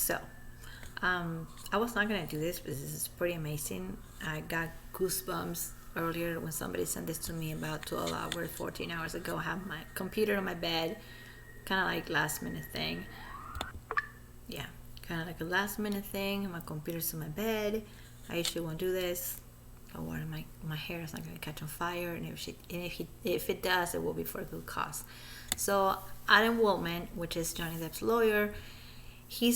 So, I was not gonna do this, but this is pretty amazing. I got goosebumps earlier when somebody sent this to me about 12 hours, 14 hours ago. I have my computer on my bed, kind of like last minute thing. Yeah, kind of like a last minute thing. My computer's in my bed. I usually won't do this. Don't worry, my hair is not gonna catch on fire, and if it does, it will be for a good cause. So Adam Waldman, which is Johnny Depp's lawyer, he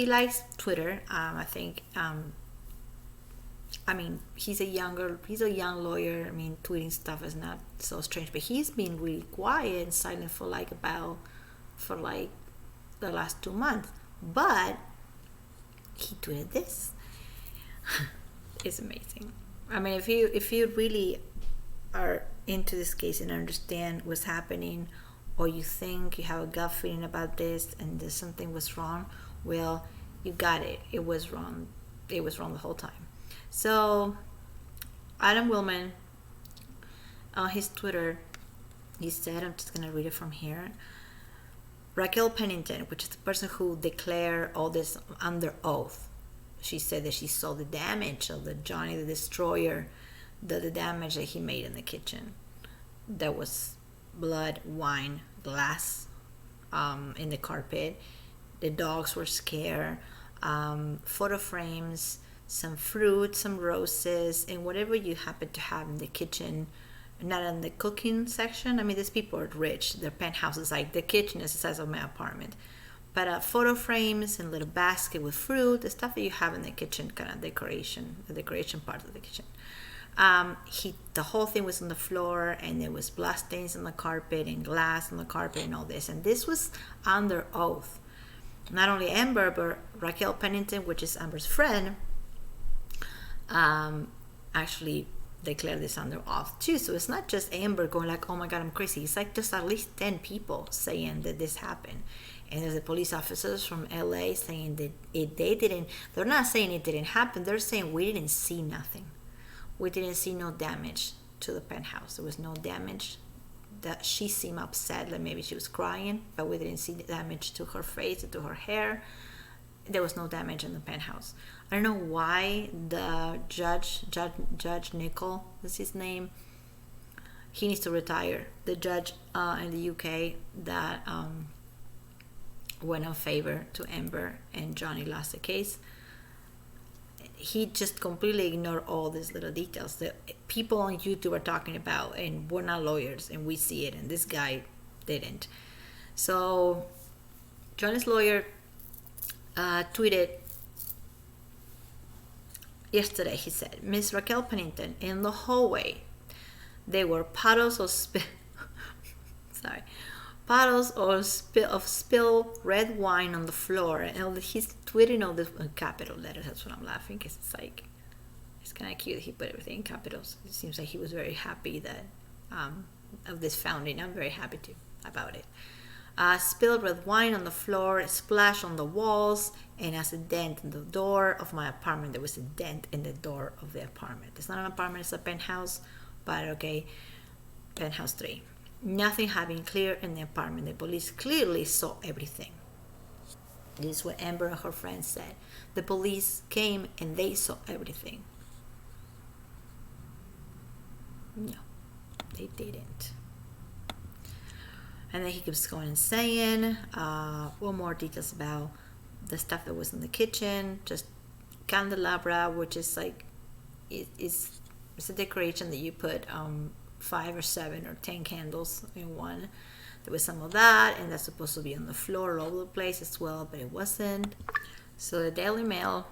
likes Twitter. I think. I mean, he's a young lawyer. I mean, tweeting stuff is not so strange, but he's been really quiet and silent for like the last 2 months. But he tweeted this. It's amazing. I mean, if you really are into this case and understand what's happening, or you think you have a gut feeling about this and there's something was wrong, well, you got it. It was wrong. It was wrong the whole time. So, Adam Willman, on his Twitter, he said, I'm just going to read it from here. Raquel Pennington, which is the person who declared all this under oath, she said that she saw the damage of the Johnny the Destroyer, the damage that he made in the kitchen. There was blood, wine, glass in the carpet. The dogs were scared. Photo frames, some fruit, some roses, and whatever you happen to have in the kitchen. Not in the cooking section. I mean, these people are rich. Their penthouse is like the kitchen is the size of my apartment. But photo frames and little basket with fruit, the stuff that you have in the kitchen, kind of decoration, the decoration part of the kitchen. The whole thing was on the floor, and there was blood stains on the carpet and glass on the carpet and all this. And this was under oath. Not only Amber, but Raquel Pennington, which is Amber's friend, actually declared this under oath too. So it's not just Amber going like, oh my God, I'm crazy. It's like just at least 10 people saying that this happened. And there's the police officers from LA saying that they're not saying it didn't happen. They're saying we didn't see nothing. We didn't see no damage to the penthouse. There was no damage. That she seemed upset, like maybe she was crying, but we didn't see damage to her face or to her hair. There was no damage in the penthouse. I don't know why the judge Nicol is his name. He needs to retire. The judge in the UK that went in favor to Amber and Johnny lost the case. He just completely ignored all these little details that people on YouTube are talking about, and we're not lawyers and we see it, and this guy didn't. So Johnny's lawyer tweeted yesterday. He said, Miss Raquel Pennington, in the hallway there were puddles of spilled red wine on the floor, and he's tweeting all this in capital letters. That's what I'm laughing, because it's kind of cute. He put everything in capitals. It seems like he was very happy that of this founding. I'm very happy too about it. Spilled red wine on the floor, splash on the walls, and as a dent in the door of my apartment. There was a dent in the door of the apartment. It's not an apartment, it's a penthouse, but okay, penthouse 3. Nothing had been clear in the apartment. The police clearly saw everything. This is what Amber and her friends said. The police came and they saw everything. No, they didn't. And then he keeps going and saying, one more details about the stuff that was in the kitchen. Just candelabra, which is like, it's a decoration that you put 5 or 7 or 10 candles in one. There was some of that, and that's supposed to be on the floor all over the place as well, but it wasn't. So the Daily Mail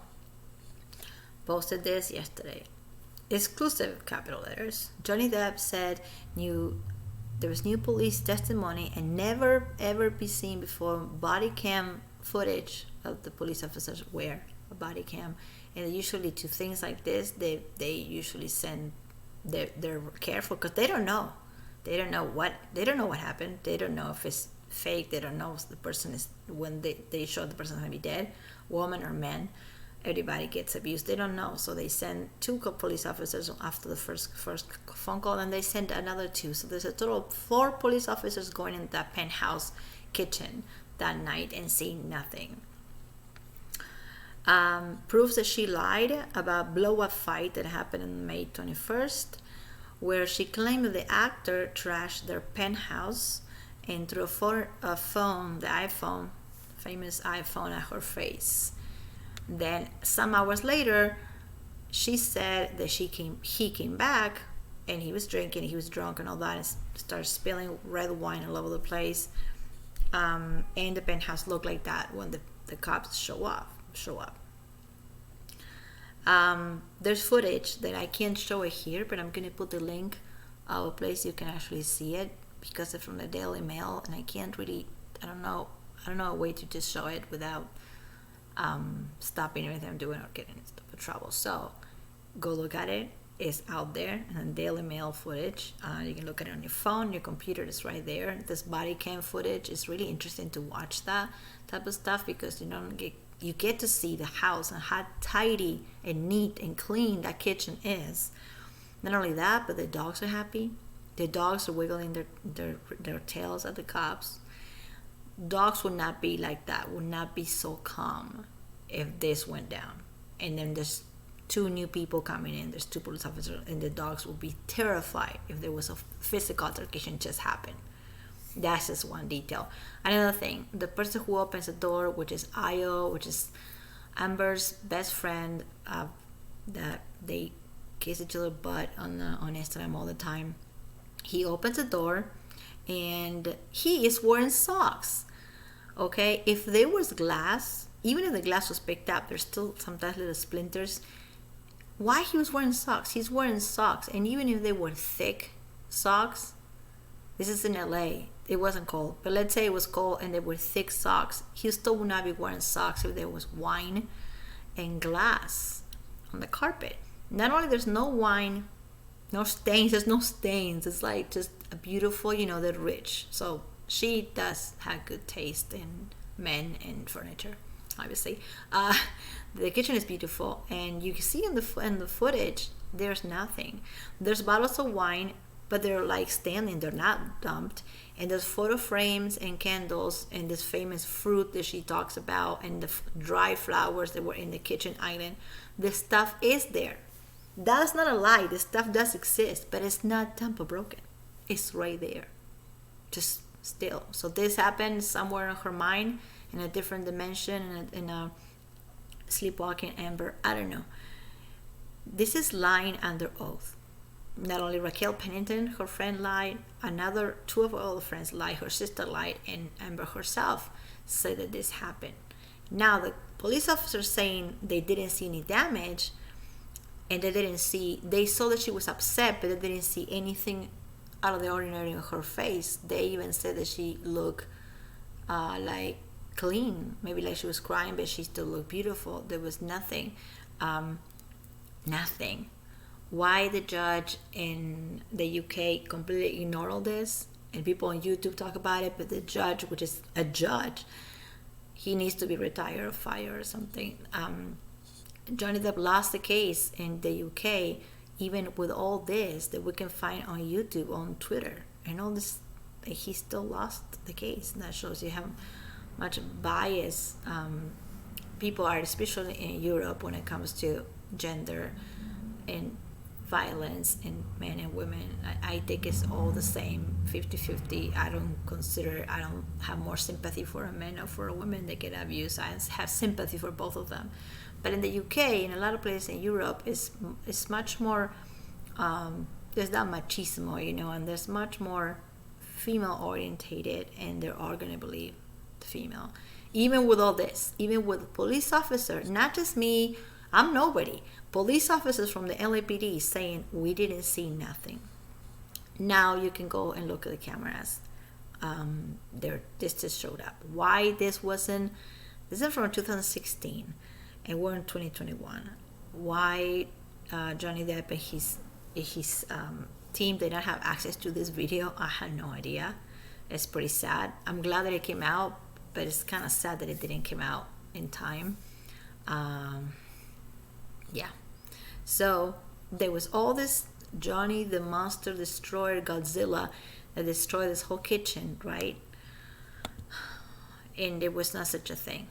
posted this yesterday. Exclusive, capital letters. Johnny Depp said there was new police testimony and never ever be seen before body cam footage of the police officers wear a body cam. And usually to things like this, they usually send, they're careful because they don't know what happened. They don't know if it's fake. They don't know if the person is, when they show the person is going to be dead, woman or man. Everybody gets abused. They don't know, so they send 2 police officers after the first phone call, and they send another 2. So there's a total of 4 police officers going in that penthouse kitchen that night and seeing nothing. proves that she lied about blow-up fight that happened on May 21st, where she claimed that the actor trashed their penthouse and threw a phone, the iPhone, famous iPhone, at her face. Then some hours later, she said that he came back and he was drinking, he was drunk and all that, and started spilling red wine all over the place. And the penthouse looked like that when the cops show up. There's footage that I can't show it here, but I'm gonna put the link of a place you can actually see it, because it's from the Daily Mail, and I can't really, I don't know a way to just show it without stopping everything I'm doing or getting into trouble. So go look at it. It's out there, and Daily Mail footage. You can look at it on your phone, your computer. It's right there. This body cam footage is really interesting to watch that type of stuff, because you get to see the house and how tidy and neat and clean that kitchen is. Not only that, but the dogs are happy. The dogs are wiggling their tails at the cops. Dogs would not be like that, would not be so calm if this went down. And then there's 2 new people coming in, there's 2 police officers, and the dogs would be terrified if there was a physical altercation just happened. That's just one detail. Another thing, the person who opens the door, which is Ayo, which is Amber's best friend, that they kiss each other butt on Instagram all the time. He opens the door and he is wearing socks. Okay, if there was glass, even if the glass was picked up, there's still sometimes little splinters. Why he was wearing socks? He's wearing socks, and even if they were thick socks, this is in LA, it wasn't cold, but let's say it was cold and they were thick socks, he still would not be wearing socks if there was wine and glass on the carpet. Not only there's no wine, no stains, there's no stains, it's like just a beautiful, they're rich. So she does have good taste in men and furniture, obviously. The kitchen is beautiful, and you can see in the footage there's nothing. There's bottles of wine, but they're like standing, they're not dumped. And there's photo frames and candles and this famous fruit that she talks about, and the dry flowers that were in the kitchen island. The stuff is there. That's not a lie. The stuff does exist, but it's not tamper broken. It's right there, just still. So this happened somewhere in her mind, in a different dimension, in a sleepwalking Amber. I don't know. This is lying under oath. Not only Raquel Pennington, her friend, lied, 2 of her other friends lied, her sister lied, and Amber herself said that this happened. Now the police officers saying they didn't see any damage, and they saw that she was upset, but they didn't see anything out of the ordinary in her face. They even said that she looked like clean, maybe like she was crying, but she still looked beautiful. There was nothing. Why the judge in the UK completely ignored all this, and people on YouTube talk about it, but the judge, which is a judge, he needs to be retired or fired or something. Johnny Depp lost the case in the UK, even with all this that we can find on YouTube, on Twitter, and all this, he still lost the case. And that shows you how much bias people are, especially in Europe, when it comes to gender and violence in men and women. I think it's all the same, 50-50. I don't have more sympathy for a man or for a woman that get abused. I have sympathy for both of them. But in the UK, in a lot of places in Europe, it's much more, there's that machismo, and there's much more female orientated, and they're all going to believe the female. Even with all this, even with police officers, not just me, I'm nobody. Police officers from the LAPD saying we didn't see nothing. Now you can go and look at the cameras. This just showed up. Why this wasn't? This is from 2016, and we're in 2021. Why Johnny Depp and his team did not have access to this video? I had no idea. It's pretty sad. I'm glad that it came out, but it's kind of sad that it didn't come out in time. Yeah. So there was all this Johnny the Monster Destroyer, Godzilla, that destroyed this whole kitchen, right? And there was not such a thing.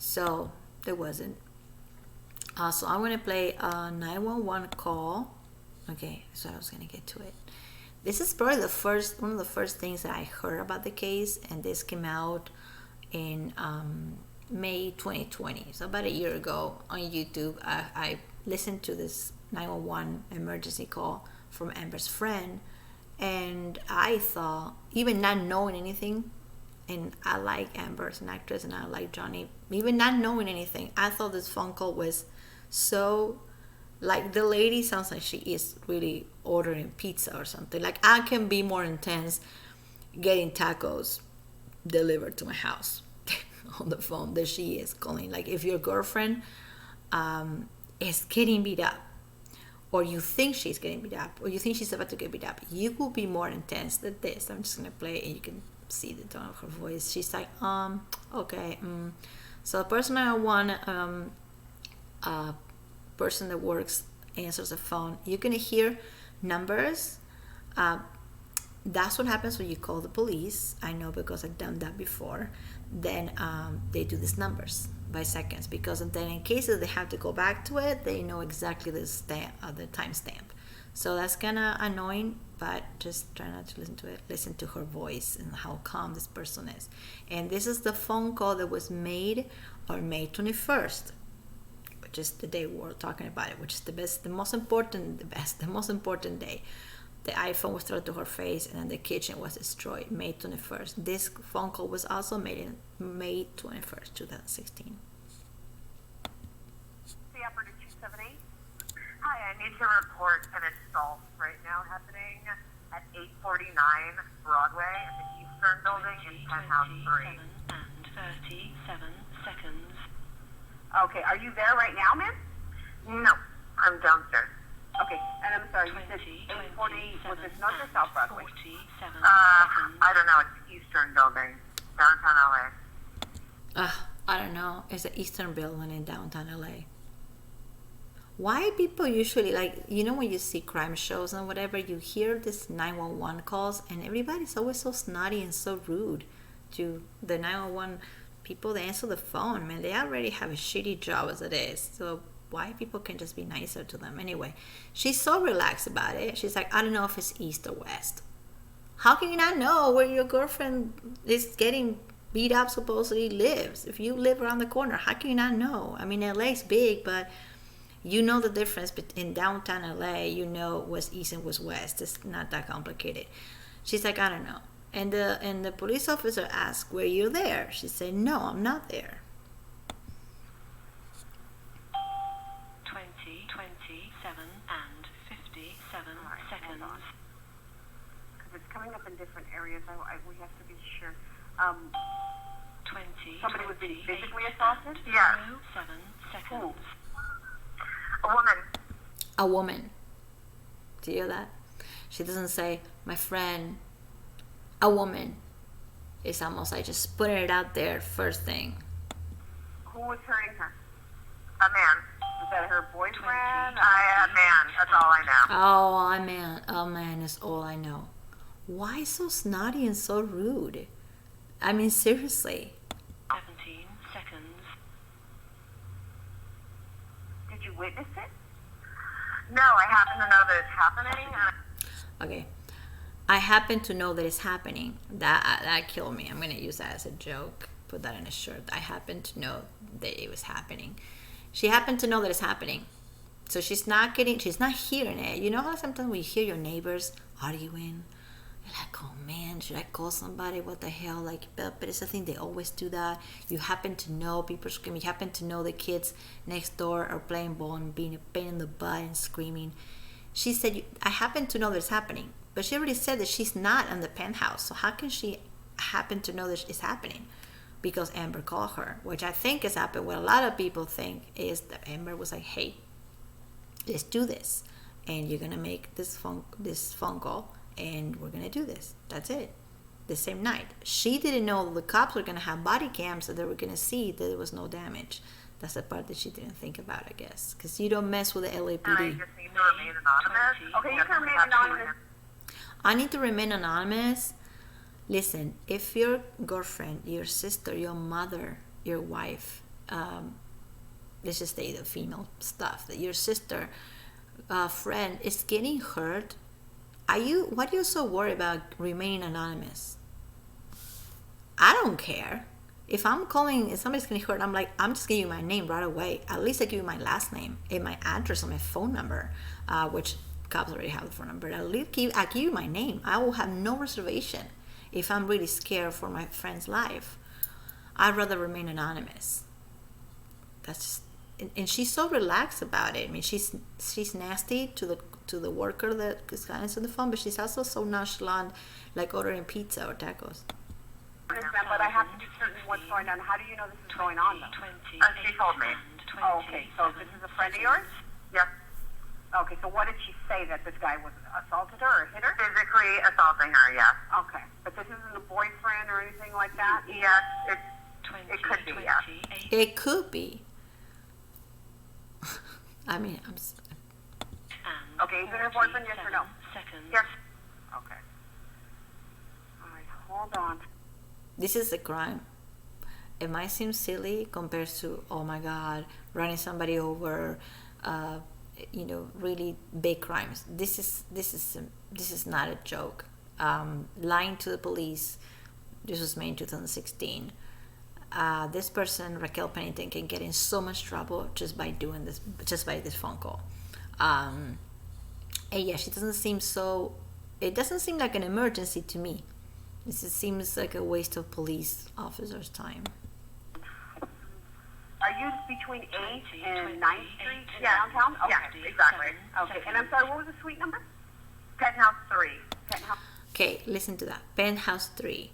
So there wasn't. So I'm gonna play a 911 call. Okay, so I was gonna get to it. This is probably one of the first things that I heard about the case, and this came out in May 2020, so about a year ago on YouTube. I listened to this 911 emergency call from Amber's friend, and I thought, even not knowing anything, and I like Amber as an actress and I like Johnny, even not knowing anything, I thought this phone call was so, like, the lady sounds like she is really ordering pizza or something. Like, I can be more intense getting tacos delivered to my house on the phone than she is calling. Like, if your girlfriend is getting beat up, or you think she's getting beat up, or you think she's about to get beat up, you will be more intense than this. I'm just gonna play and you can see the tone of her voice. She's like, okay. So the person I want, person that works answers the phone. You're gonna hear numbers. That's what happens when you call the police. I know because I've done that before. Then they do these numbers by seconds, because then in case they have to go back to it, they know exactly the timestamp. So that's kind of annoying, but just try not to listen to it. Listen to her voice and how calm this person is. And this is the phone call that was made on May 21st, which is the day we're talking about it, which is the most important day. The iPhone was thrown to her face, and then the kitchen was destroyed, May 21st. This phone call was also made in May 21st, 2016. The operator 278. Hi, I need to report an assault right now happening at 849 Broadway in the Eastern Building in Penthouse 3. And 37 seconds. Okay, are you there right now, ma'am? No, I'm downstairs. Okay, and I'm sorry, you said 840, was this North or South Broadway? 47 seconds. I don't know, it's Eastern Building, downtown LA. I don't know. It's the Eastern Building in downtown LA. Why people usually, like, when you see crime shows and whatever, you hear this 911 calls, and everybody's always so snotty and so rude to the 911 people that answer the phone. Man, they already have a shitty job as it is. So why people can just be nicer to them? Anyway, she's so relaxed about it. She's like, I don't know if it's east or west. How can you not know where your girlfriend is getting beat up supposedly lives? If you live around the corner, how can you not know? I mean, LA's big, but you know the difference in downtown LA. You know what's east and what's west. It's not that complicated. She's like, I don't know. And the police officer asked, were you there? She said, no, I'm not there. 20, 27 and 57 seconds. Because it's coming up in different areas, we have to be sure. 20, somebody was being physically assaulted? Yes. 7 seconds. A woman. A woman. Do you hear that? She doesn't say, my friend. A woman. It's almost like just putting it out there first thing. Who was hurting her? A man. Was that her boyfriend? A man. That's all I know. A man is all I know. Why so snotty and so rude? I mean, seriously. 17 seconds. Did you witness it? No, I happen to know that it's happening. Okay. I happen to know that it's happening. That killed me. I'm going to use that as a joke. Put that in a shirt. I happen to know that it was happening. She happened to know that it's happening. So she's not hearing it. You know how sometimes we hear your neighbors arguing? You're like, oh man, should I call somebody? What the hell? Like, but it's a thing, they always do that. You happen to know people screaming. You happen to know the kids next door are playing ball and being a pain in the butt and screaming. She said, I happen to know that it's happening. But she already said that she's not in the penthouse. So how can she happen to know that it's happening? Because Amber called her, which I think has happened. What a lot of people think is that Amber was like, hey, let's do this. And you're going to make this phone call. And we're going to do this. That's it. The same night. She didn't know the cops were going to have body cams, so they were going to see that there was no damage. That's the part that she didn't think about, I guess. Because you don't mess with the LAPD. And I just need to remain anonymous. Okay, you can remain anonymous. I need to remain anonymous. Listen, if your girlfriend, your sister, your mother, your wife let's just say the female stuff, that your sister friend is getting hurt, what are you so worried about remaining anonymous? I don't care. If I'm calling, if somebody's getting hurt, I'm just giving you my name right away. At least I give you my last name and my address and my phone number, which cops already have the phone number. I give you my name. I will have no reservation if I'm really scared for my friend's life. I'd rather remain anonymous. That's just, and she's so relaxed about it. I mean, she's nasty to the worker that is answering the phone, but she's also so nonchalant, like ordering pizza or tacos. But I have to be certain what's going on. How do you know this is going on, though? She told me. Oh, okay. So this is a friend of yours? Yes. Okay, so what did she say, that this guy was assaulted her or hit her? Physically assaulting her, yes. Okay. But this isn't a boyfriend or anything like that? Yes, it could be, yes. It could be. I mean, Okay, is it her boyfriend, yes or no? Yes. Okay. All right, hold on. this is a crime. It might seem silly compared to, oh my God, running somebody over, really big crimes. This is not a joke. Lying to the police. This was made in 2016. This person, Raquel Pennington, can get in so much trouble just by doing this, just by this phone call. And yeah, she doesn't seem so. It doesn't seem like an emergency to me. This seems like a waste of police officers' time. Are you between 8th and 9th Street in downtown? Okay. Yes, exactly. Okay, and I'm sorry, what was the suite number? Penthouse 3. Penthouse. Okay, listen to that. Penthouse 3.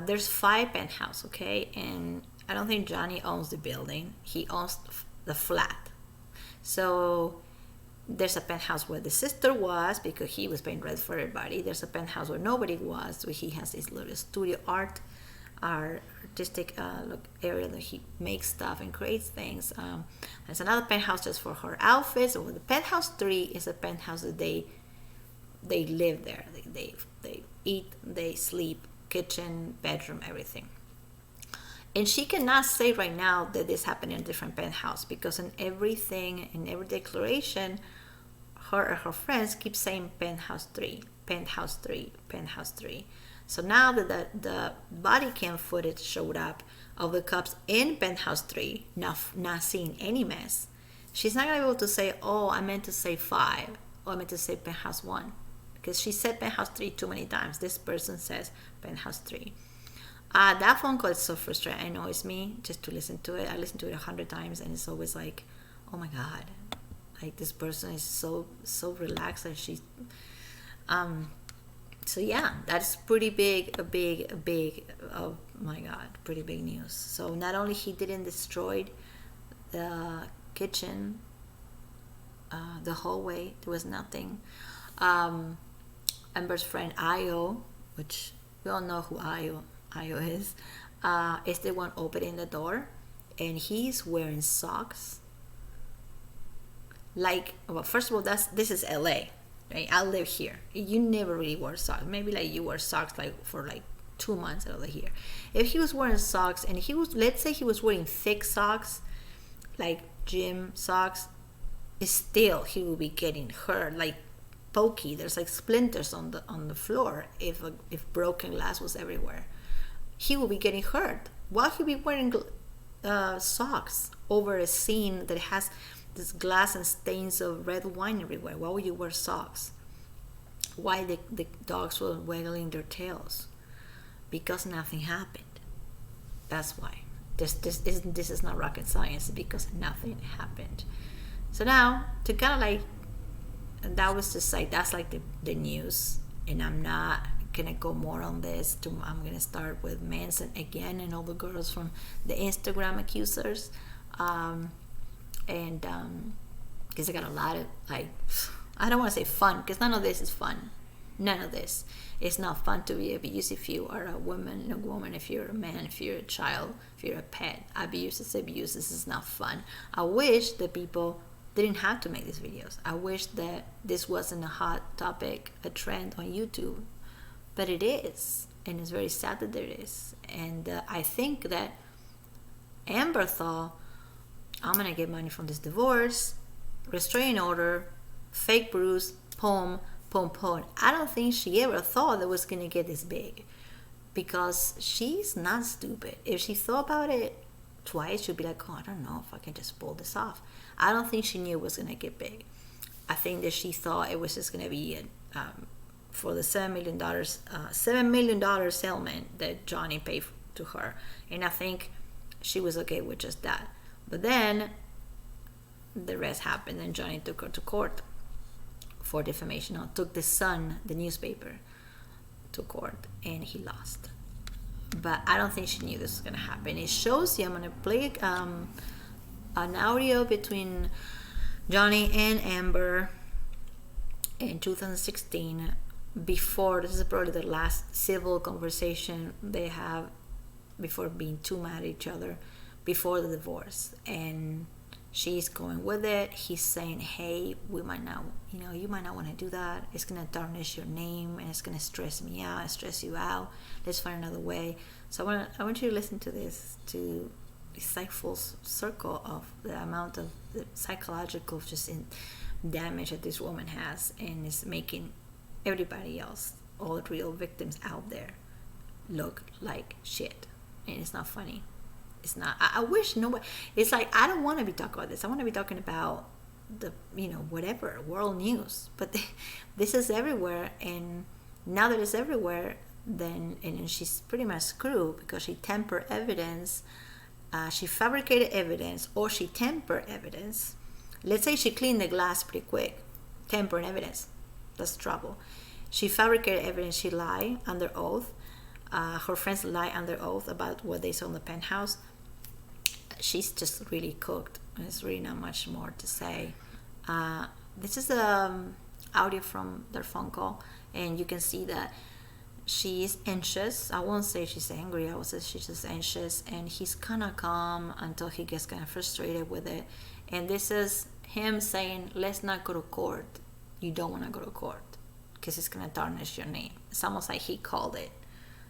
There's 5 penthouse, okay? And I don't think Johnny owns the building. He owns the flat. So there's a penthouse where the sister was because he was paying rent for everybody. There's a penthouse where nobody was, so he has this little studio artistic area that he makes stuff and creates things. There's another penthouse just for her outfits. So the penthouse 3 is a penthouse that they live there. They eat, they sleep, kitchen, bedroom, everything. And she cannot say right now that this happened in a different penthouse because in everything, in every declaration, her and her friends keep saying penthouse 3, penthouse 3, penthouse 3. So now that the body cam footage showed up of the cops in penthouse 3, not seeing any mess, she's not gonna be able to say, oh, I meant to say 5, or I meant to say penthouse 1. Because she said penthouse 3 too many times. This person says penthouse 3. That phone call is so frustrating. It annoys me just to listen to it. I listen to it 100 times and it's always like, oh my God, like this person is so relaxed and she's so yeah, that's pretty big, oh my God, pretty big news. So not only he didn't destroy the kitchen, the hallway, there was nothing. Amber's friend Ayo, which we all know who Ayo is the one opening the door, and he's wearing socks. Like, well, first of all, this is LA, right? I live here. You never really wear socks. Maybe like you wear socks like for like 2 months out of the year. If he was wearing socks and let's say he was wearing thick socks, like gym socks, still he will be getting hurt, like pokey. There's like splinters on the floor if broken glass was everywhere. He will be getting hurt. Why he be wearing socks over a scene that has this glass and stains of red wine everywhere? Why would you wear socks? Why the dogs were waggling their tails? Because nothing happened. That's why. This is not rocket science, because nothing happened. So now to kind of like, and that was just like, that's like the news, and I'm not gonna go more on this. I'm gonna start with Manson again and all the girls from the Instagram accusers, because I got a lot of like, I don't want to say fun, because none of this is fun. None of this. It's not fun to be abused if you are a woman, if you're a man, if you're a child, if you're a pet. Abuse is abuse. This is not fun. I wish that people didn't have to make these videos. I wish that this wasn't a hot topic, a trend on YouTube, but it is, and it's very sad that there is. And I think that Amber thought, I'm gonna get money from this divorce, restraining order, fake bruise, poem, poem, poem. I don't think she ever thought it was gonna get this big, because she's not stupid. If she thought about it twice, she'd be like, oh, I don't know if I can just pull this off. I don't think she knew it was gonna get big. I think that she thought it was just gonna be for the $7 million settlement that Johnny paid to her, and I think she was okay with just that. But then the rest happened, and Johnny took her to court for defamation, or took the Sun, the newspaper, to court, and he lost. But I don't think she knew this was gonna happen. It shows you. I'm gonna play an audio between Johnny and Amber in 2016. Before, this is probably the last civil conversation they have before being too mad at each other, before the divorce. And she's going with it. He's saying, hey, we might not, you might not want to do that. It's going to tarnish your name, and it's going to stress me out and stress you out. Let's find another way. So I want you to listen to this, to the full circle of the amount of the psychological damage that this woman has, and is making everybody else, all the real victims out there, look like shit. And it's not funny. It's not. I wish nobody. It's like, I don't want to be talking about this. I want to be talking about the whatever world news. But this is everywhere, and now that it's everywhere, then and she's pretty much screwed, because she tampered evidence. She fabricated evidence, or she tempered evidence. Let's say she cleaned the glass pretty quick. Tempered evidence. That's trouble. She fabricated evidence. She lied under oath. Her friends lie under oath about what they saw in the penthouse. She's just really cooked. There's really not much more to say. This is the audio from their phone call, and you can see that she's anxious. I won't say she's angry. I would say she's just anxious, and he's kind of calm until he gets kind of frustrated with it. And this is him saying, let's not go to court. You don't want to go to court because it's going to tarnish your name. It's almost like he called it.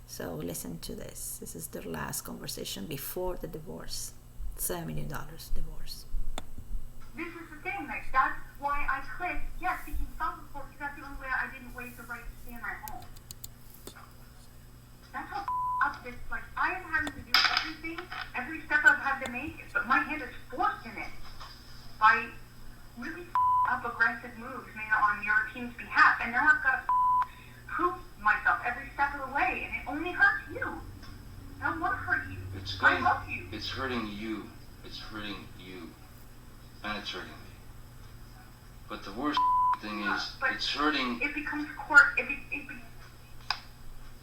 So listen to this. This is their last conversation before the divorce. $7 million divorce. This is the thing, like, that's why I clicked, yes, seeking spousal support, because that's the only way I didn't waive the right to stay in my home. That's how up this, like, I am having to do everything, every step I've had to make, but my hand is forced in it by really up aggressive moves made on your team's behalf, and now I've got to prove myself every step of the way, and it only hurts you. I don't want to hurt you. I love you. It's hurting you. It's hurting you. And it's hurting me. But the worst thing is, it's hurting. It becomes court.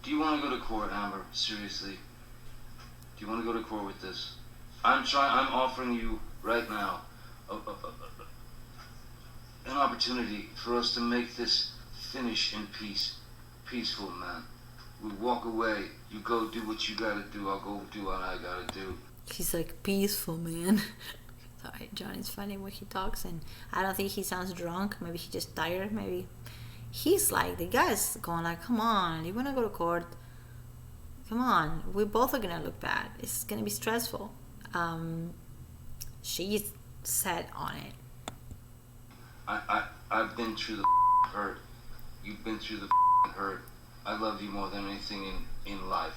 Do you want to go to court, Amber? Seriously? Do you want to go to court with this? I'm offering you right now an opportunity for us to make this finish in peace. Peaceful, man. We walk away. You go do what you gotta do. I'll go do what I gotta do. He's like, peaceful, man. Sorry, Johnny's funny when he talks, and I don't think he sounds drunk. Maybe he's just tired. Maybe he's like, the guy's going like, come on, you wanna go to court? Come on, we both are gonna look bad. It's gonna be stressful. She's set on it. I've been through the hurt. You've been through the hurt. I love you more than anything in life.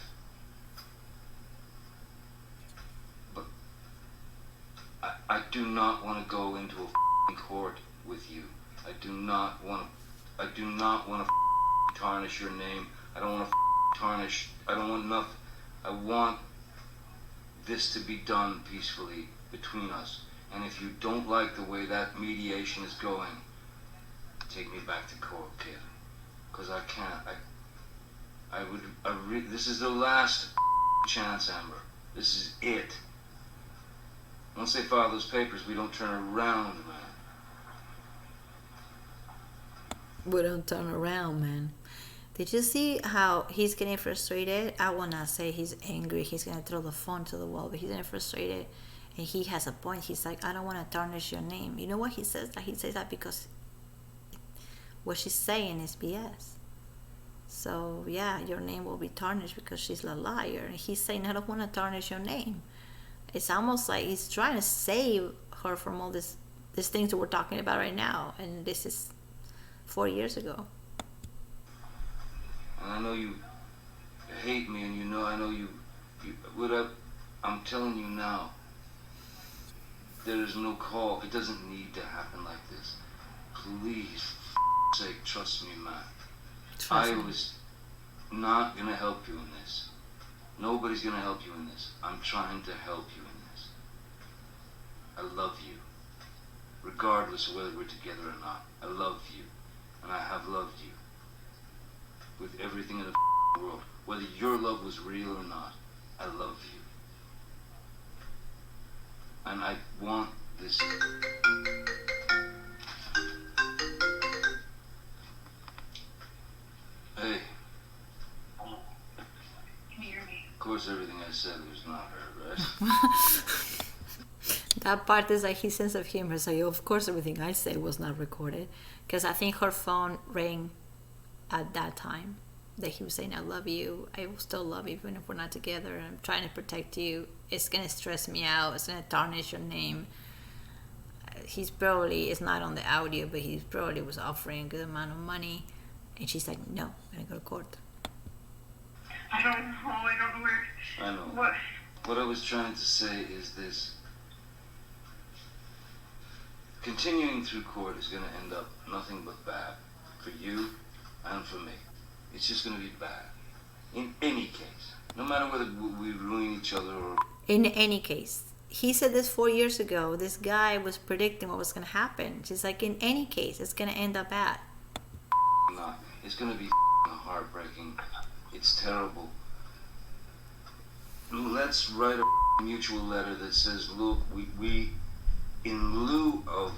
But I do not want to go into a court with you. I do not want to tarnish your name. I don't want to tarnish. I don't want enough. I want this to be done peacefully between us. And if you don't like the way that mediation is going, take me back to court, kid. Because I can't. This is the last chance, Amber. This is it. Once they file those papers, we don't turn around, man. We don't turn around, man. Did you see how he's getting frustrated? I will not say he's angry. He's going to throw the phone to the wall, but he's getting frustrated. And he has a point. He's like, I don't want to tarnish your name. You know what he says? That he says that because what she's saying is BS. So, yeah, your name will be tarnished because she's a liar. And he's saying, I don't want to tarnish your name. It's almost like he's trying to save her from all these things that we're talking about right now, and this is 4 years ago. And I know you hate me, and I know you I'm telling you now, there is no call. It doesn't need to happen like this. Please, for sake, trust me, man. I was not gonna help you in this. Nobody's gonna help you in this. I'm trying to help you in this. I love you. Regardless of whether we're together or not. I love you. And I have loved you. With everything in the world. Whether your love was real or not. I love you. And I want this. Hey. Can you hear me? Of course, everything I said was not heard, right? That part is like his sense of humor. So of course everything I say was not recorded, because I think her phone rang at that time that he was saying, I love you, I will still love you even if we're not together, I'm trying to protect you, it's gonna stress me out, it's gonna tarnish your name. He's probably, it's not on the audio, but he probably was offering a good amount of money, and she's like, no, I'm gonna go to court. I don't know where. I know. What I was trying to say is this. Continuing through court is going to end up nothing but bad for you and for me. It's just going to be bad. In any case. No matter whether we ruin each other or... In any case. He said this 4 years ago. This guy was predicting what was going to happen. She's like, in any case, it's going to end up bad. Not. It's going to be heartbreaking. It's terrible. Let's write a mutual letter that says, look, we in lieu of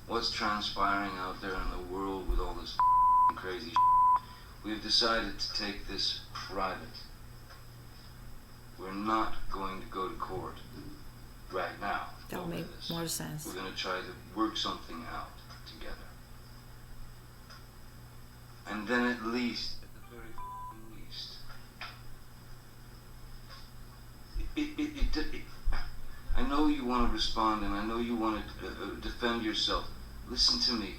what's transpiring out there in the world with all this crazy we've decided to take this private. We're not going to go to court right now. That would make more sense. We're going to try to work something out together. And then at least, at the very least, I know you want to respond, and I know you want to defend yourself. Listen to me.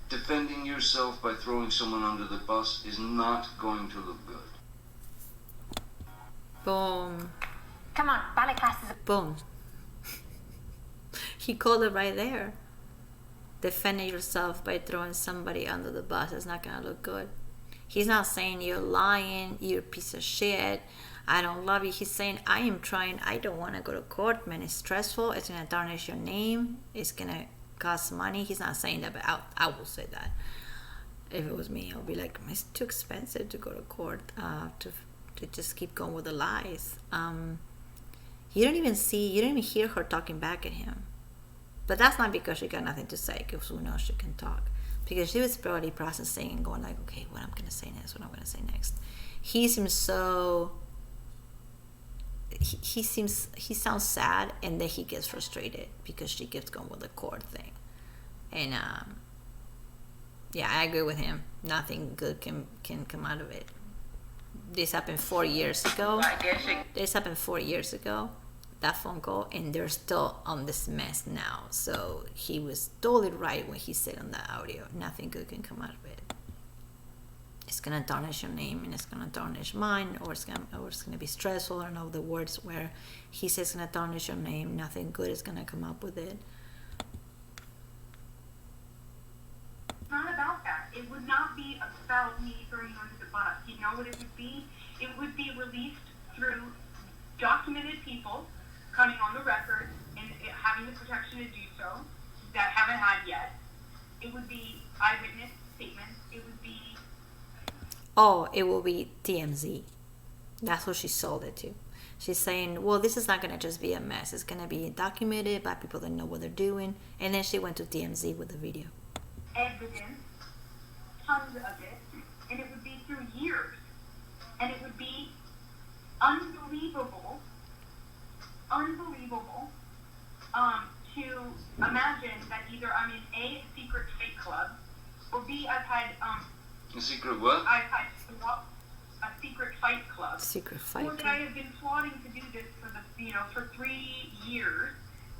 Defending yourself by throwing someone under the bus is not going to look good. Boom. Come on, ballet class is... Boom. He called it right there. Defending yourself by throwing somebody under the bus is not going to look good. He's not saying you're lying, you're a piece of shit, I don't love you. He's saying, I am trying, I don't want to go to court, man. It's stressful, it's going to tarnish your name, it's going to cost money. He's not saying that, but I will say that. If it was me, I'll be like, it's too expensive to go to court, to just keep going with the lies. You don't even hear her talking back at him. But that's not because she got nothing to say, because who knows, she can talk. Because she was probably processing and going like, okay, what I'm going to say next, what I'm going to say next. He seems so... He sounds sad, and then he gets frustrated because she keeps going with the court thing. And yeah, I agree with him. Nothing good can come out of it. This happened 4 years ago. That phone call, and they're still on this mess now. So he was totally right when he said on the audio, nothing good can come out of it. It's gonna tarnish your name, and it's gonna tarnish mine, or it's gonna be stressful. I don't know the words where he says it's gonna tarnish your name. Nothing good is gonna come up with it. It's not about that. It would not be about me throwing you under the bus. You know what it would be? It would be released through documented people coming on the record and having the protection to do so that haven't had yet. It would be eyewitness statements. It would be... Oh, it will be TMZ. That's what she sold it to. She's saying, well, this is not going to just be a mess. It's going to be documented by people that know what they're doing. And then she went to TMZ with the video. Evidence, tons of it, and it would be through years. And it would be unbelievable to imagine that either I'm in A, secret fake club, or B, I've had... a secret what? I've had a secret fight club. Secret fight Or that I have been plotting to do this for 3 years,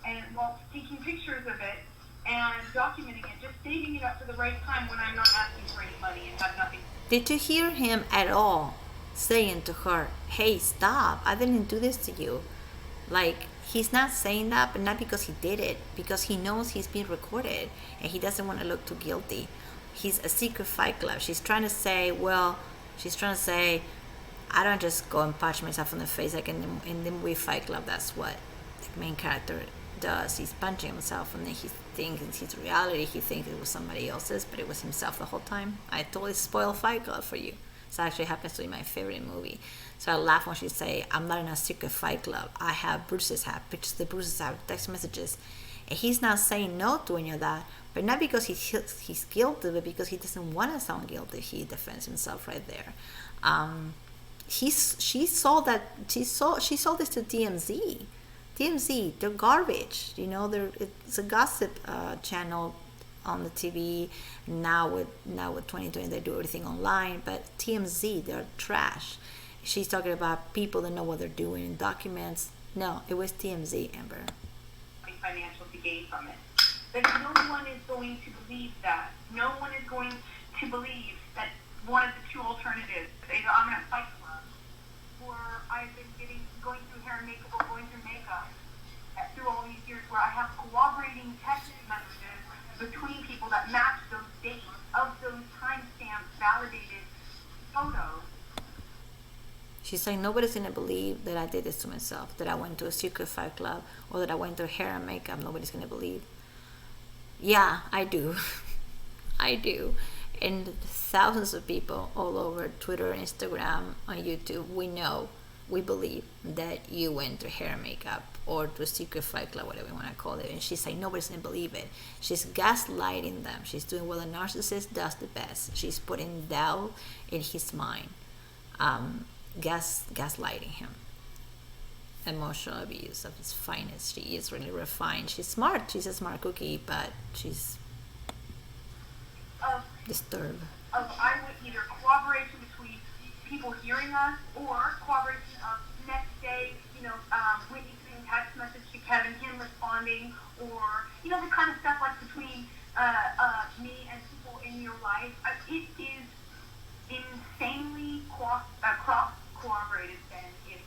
and while taking pictures of it and documenting it, just saving it up for the right time when I'm not asking for any money and have nothing. Did you hear him at all saying to her, hey, stop, I didn't do this to you? Like, he's not saying that, but not because he did it, because he knows he's being recorded and he doesn't want to look too guilty. He's a secret fight club. She's trying to say, I don't just go and punch myself in the face like in the movie Fight Club. That's what the main character does. He's punching himself, and then he thinks it's his reality. He thinks it was somebody else's, but it was himself the whole time. I totally spoiled Fight Club for you. So actually happens to be my favorite movie. So I laugh when she say, I'm not in a secret fight club. I have Bruce's have pictures the Bruce's have text messages. And he's not saying no to any of that, but not because he's guilty, but because he doesn't want to sound guilty. He defends himself right there. She sold this to TMZ. TMZ, they're garbage. It's a gossip channel on the TV. Now with 2020, they do everything online. But TMZ, they're trash. She's talking about people that know what they're doing, documents. No, it was TMZ, Amber. Financial to gain from it. But no one is going to believe that. No one is going to believe that one of the two alternatives, either I'm in a fight club, or I've been going through hair and makeup, or going through makeup through all these years, where I have corroborating text messages between people that match those dates of those timestamps, validated photos. She's saying nobody's gonna believe that I did this to myself, that I went to a secret fight club, or that I went through hair and makeup. Nobody's gonna believe. Yeah, I do. I do. And thousands of people all over Twitter, Instagram, on YouTube, we believe that you went through hair and makeup or to a secret fight club, whatever you want to call it. And she's saying nobody's gonna believe it. She's gaslighting them. She's doing what a narcissist does the best. She's putting doubt in his mind. Gaslighting him. Emotional abuse of his finest. She is really refined. She's smart. She's a smart cookie, but she's disturbed. I would either cooperation between people hearing us, or cooperation of next day, Whitney sending text message to Kevin, him responding, or the kind of stuff like between me and people in your life. It is insanely cross cooperated. Then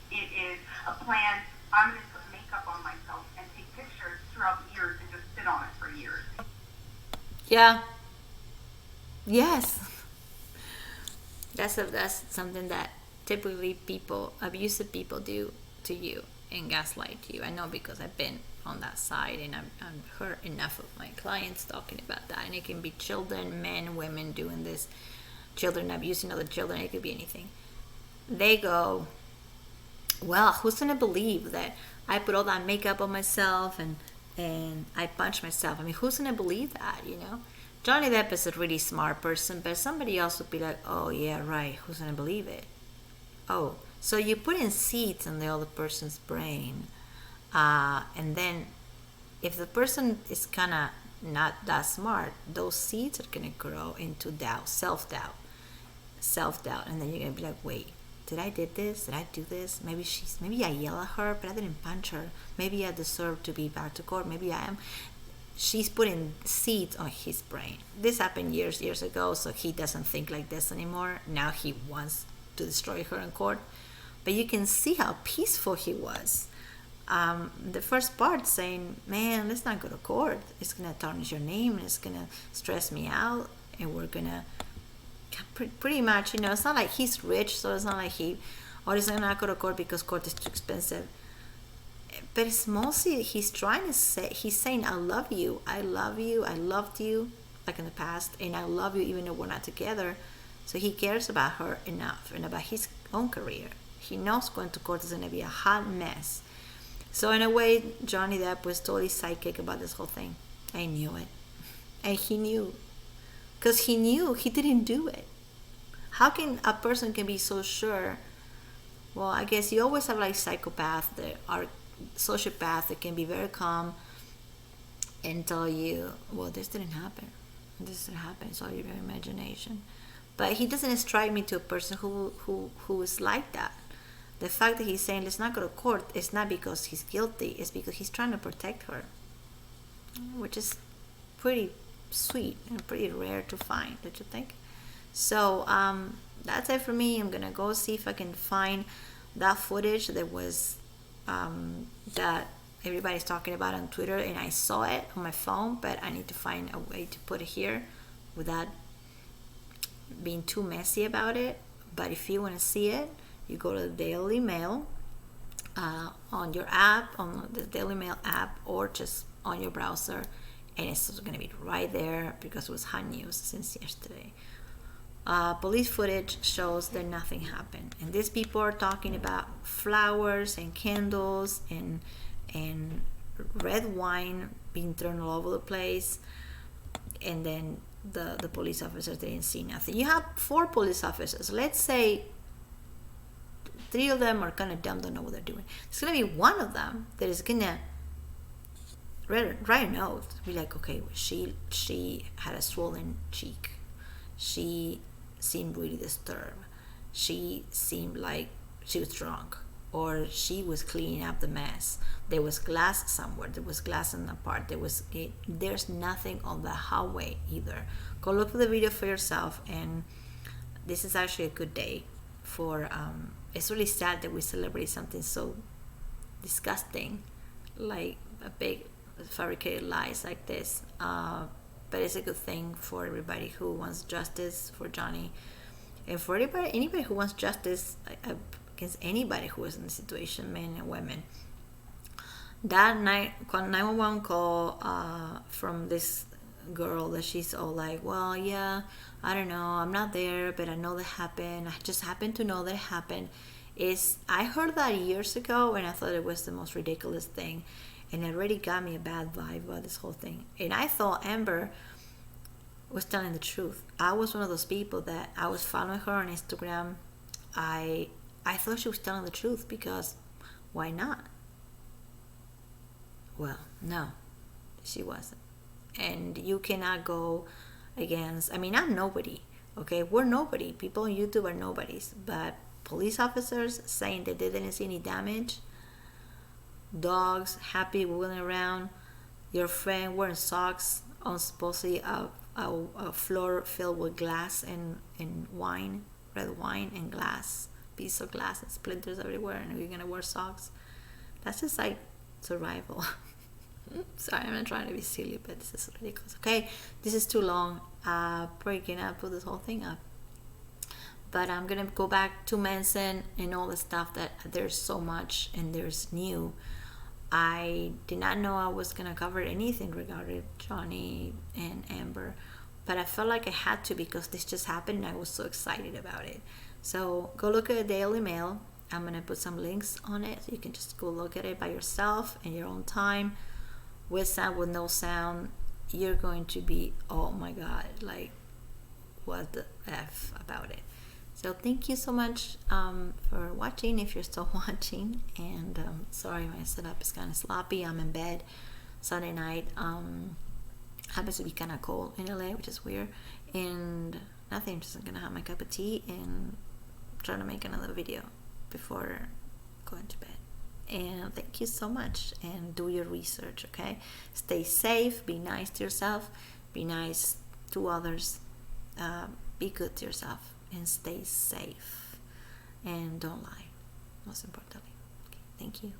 it is a plan. I'm going to put makeup on myself and take pictures throughout the years and just sit on it for years. Yeah. Yes. That's something that typically abusive people do to you and gaslight you. I know because I've been on that side, and I've heard enough of my clients talking about that. And it can be children, men, women doing this, children abusing other children. It could be anything. They go, well, who's gonna believe that I put all that makeup on myself and I punch myself? I mean, who's gonna believe that? Johnny Depp is a really smart person, but somebody else would be like, oh yeah, right, who's gonna believe it? Oh, so you put in seeds in the other person's brain, and then if the person is kind of not that smart, those seeds are gonna grow into doubt, self-doubt, and then you're gonna be like, wait, did I did this? Did I do this? Maybe I yell at her, but I didn't punch her. Maybe I deserve to be back to court. Maybe I am. She's putting seeds on his brain. This happened years ago, so he doesn't think like this anymore. Now he wants to destroy her in court. But you can see how peaceful he was. The first part saying, man, let's not go to court. It's going to tarnish your name, and it's going to stress me out, and we're going to pretty much, it's not like he's rich, so it's not like he's going to go to court because court is too expensive. But it's mostly he's saying, I love you, I loved you, like in the past, and I love you even though we're not together. So he cares about her enough and about his own career. He knows going to court is going to be a hot mess. So in a way, Johnny Depp was totally psychic about this whole thing. I knew it. And he knew. Because he knew he didn't do it. How can a person can be so sure? Well, I guess you always have like psychopaths that are sociopaths that can be very calm and tell you, well, this didn't happen. It's all your imagination. But he doesn't strike me to a person who is like that. The fact that he's saying let's not go to court is not because he's guilty, it's because he's trying to protect her, which is pretty sweet and pretty rare to find, don't you think? So that's it for me. I'm gonna go see if I can find that footage that was that everybody's talking about on Twitter, and I saw it on my phone, but I need to find a way to put it here without being too messy about it. But if you want to see it, you go to the Daily Mail on your app, on the Daily Mail app, or just on your browser, and it's going to be right there because it was hot news since yesterday. Police footage shows that nothing happened, and these people are talking about flowers and candles and red wine being thrown all over the place, and then the police officers didn't see nothing. You have 4 police officers. Let's say 3 of them are kind of dumb, don't know what they're doing. There's gonna be one of them that is gonna write a note, be like, okay, she had a swollen cheek. She seemed really disturbed. She seemed like she was drunk, or she was cleaning up the mess. There was glass somewhere. There was glass in the part. There's nothing on the hallway either. Go look for the video for yourself. And this is actually a good day for. It's really sad that we celebrate something so disgusting, like a big fabricated lies like this. But it's a good thing for everybody who wants justice for Johnny, and for anybody who wants justice against anybody who was in the situation, men and women. That 911 call from this girl that she's all like, well, yeah, I don't know, I'm not there, but I know that happened. I just happened to know that it happened. I heard that years ago, and I thought it was the most ridiculous thing, and it already got me a bad vibe about this whole thing. And I thought Amber was telling the truth. I was one of those people that I was following her on Instagram. I thought she was telling the truth, because why not? Well, no, she wasn't. And you cannot go against, I mean, I'm nobody, okay? We're nobody. People on YouTube are nobodies. But police officers saying that they didn't see any damage, dogs happy wiggling around, your friend wearing socks on supposedly a floor filled with glass and wine, red wine and glass, piece of glass and splinters everywhere, and you're gonna wear socks. That's just like survival. Sorry, I'm not trying to be silly, but this is ridiculous. Okay, this is too long. Breaking up, put this whole thing up. But I'm gonna go back to Manson and all the stuff that there's so much and there's new. I did not know I was gonna cover anything regarding Johnny and Amber, but I felt like I had to because this just happened and I was so excited about it. So go look at the Daily Mail. I'm gonna put some links on it so you can just go look at it by yourself in your own time, with sound, with no sound. You're going to be, oh my god, like, what the F about it. So thank you so much for watching, if you're still watching. And sorry, my setup is kind of sloppy. I'm in bed Sunday night. Happens to be kind of cold in LA, which is weird. And nothing, just gonna have my cup of tea and try to make another video before going to bed. And thank you so much, and do your research, okay? Stay safe, be nice to yourself, be nice to others, be good to yourself, and stay safe, and don't lie, most importantly. Okay, thank you.